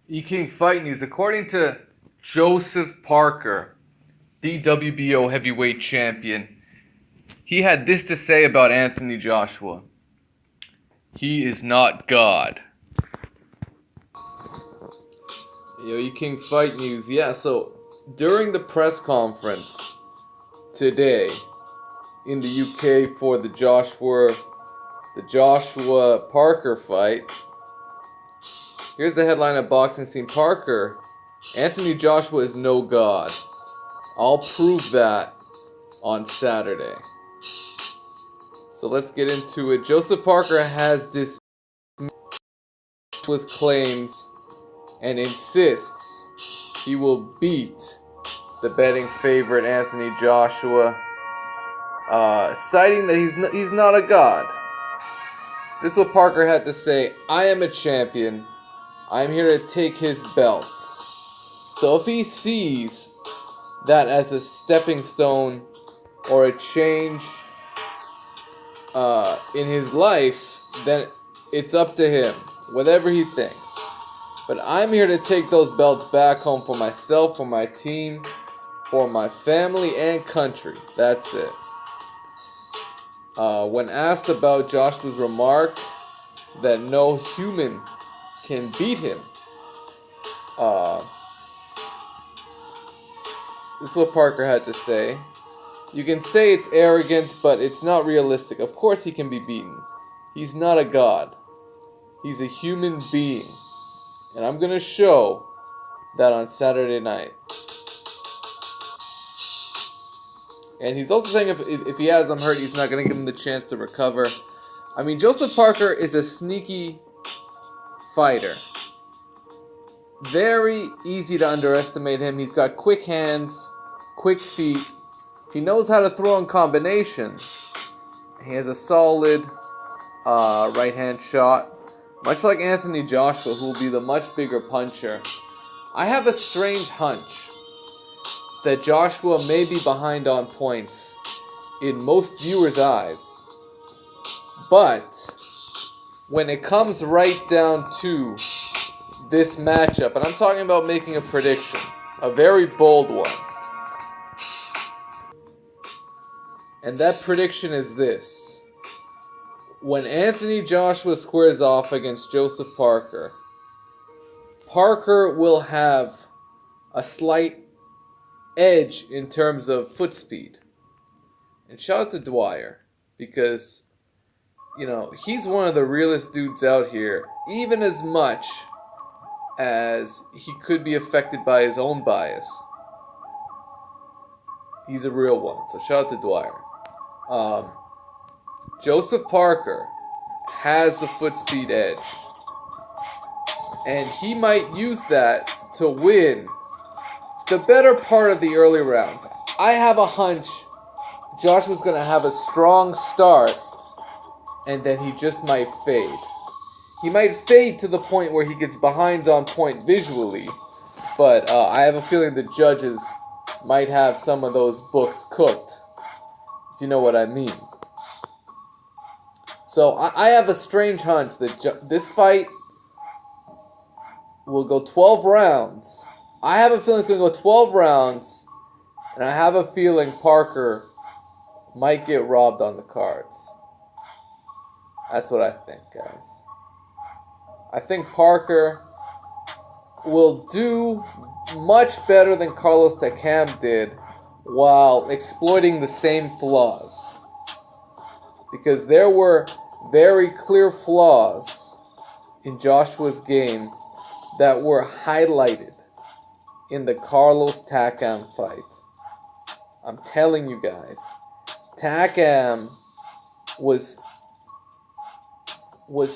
E-King Fight News. According to Joseph Parker, the WBO heavyweight champion, he had this to say about Anthony Joshua. He is not God. Yo, E-King Fight News. Yeah, so during the press conference today in the UK for the Joshua Parker fight, here's the headline of Boxing Scene. Parker, Anthony Joshua is no God. I'll prove that on Saturday. So let's get into it. Joseph Parker has dismissed Joshua's claims and insists he will beat the betting favorite Anthony Joshua, citing that he's not a god. This is what Parker had to say. I am a champion. I'm here to take his belts. So if he sees that as a stepping stone or a change in his life, then it's up to him, whatever he thinks. But I'm here to take those belts back home for myself, for my team, for my family and country. That's it. When asked about Joshua's remark that no human can beat him, this is what Parker had to say. You can say it's arrogant, but it's not realistic. Of course he can be beaten. He's not a god. He's a human being. And I'm going to show that on Saturday night. And he's also saying if he has him hurt, he's not going to give him the chance to recover. I mean, Joseph Parker is a sneaky fighter. Very easy to underestimate him. He's got quick hands, quick feet. He knows how to throw in combination. He has a solid right-hand shot. Much like Anthony Joshua, who will be the much bigger puncher. I have a strange hunch that Joshua may be behind on points in most viewers' eyes. But when it comes right down to this matchup, and I'm talking about making a prediction, a very bold one. And that prediction is this. When Anthony Joshua squares off against Joseph Parker, Parker will have a slight edge in terms of foot speed. And shout out to Dwyer, because, he's one of the realest dudes out here, even as much as he could be affected by his own bias. He's a real one, so shout out to Dwyer. Joseph Parker has a foot speed edge, and he might use that to win the better part of the early rounds. I have a hunch Joshua's going to have a strong start, and then he just might fade. He might fade to the point where he gets behind on point visually, but I have a feeling the judges might have some of those books cooked, if you know what I mean. So I have a strange hunch that this fight will go 12 rounds. I have a feeling it's going to go 12 rounds, and I have a feeling Parker might get robbed on the cards. That's what I think, guys. I think Parker will do much better than Carlos Takam did while exploiting the same flaws. Because there were very clear flaws in Joshua's game that were highlighted in the Carlos Takam fight. I'm telling you guys, Takam was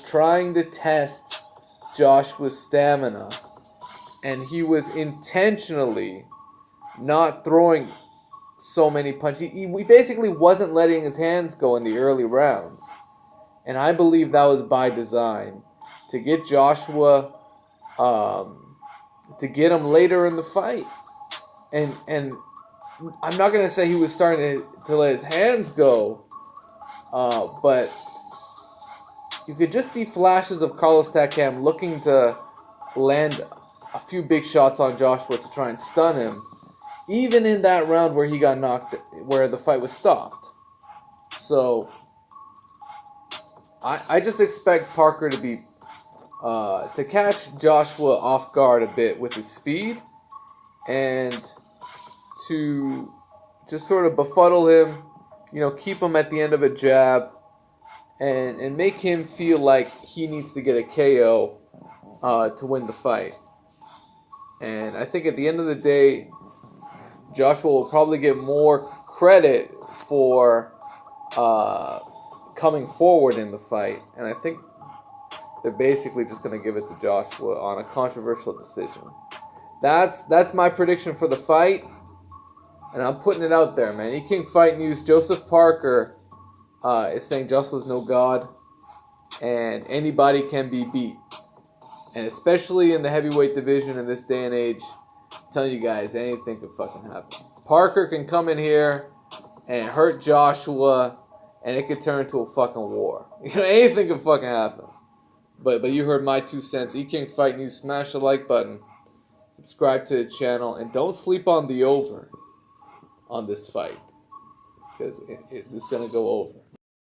trying to test Joshua's stamina, and he was intentionally not throwing so many punches. He basically wasn't letting his hands go in the early rounds. And I believe that was by design, to get Joshua, to get him later in the fight. And I'm not going to say he was starting to let his hands go, but you could just see flashes of Carlos Takam looking to land a few big shots on Joshua to try and stun him, even in that round where he got knocked, where the fight was stopped. So I just expect Parker to be to catch Joshua off guard a bit with his speed, and to just sort of befuddle him, keep him at the end of a jab, and make him feel like he needs to get a KO to win the fight. And I think at the end of the day, Joshua will probably get more credit for coming forward in the fight. And I think they're basically just going to give it to Joshua on a controversial decision. That's my prediction for the fight. And I'm putting it out there, man. E-King Fight News, Joseph Parker is saying Joshua's no god. And anybody can be beat. And especially in the heavyweight division in this day and age, I'm telling you guys, anything could fucking happen. Parker can come in here and hurt Joshua, and it could turn into a fucking war. Anything could fucking happen. But you heard my 2 cents. E-King Fight News, smash the like button, subscribe to the channel, and don't sleep on the over on this fight, because it's going to go over.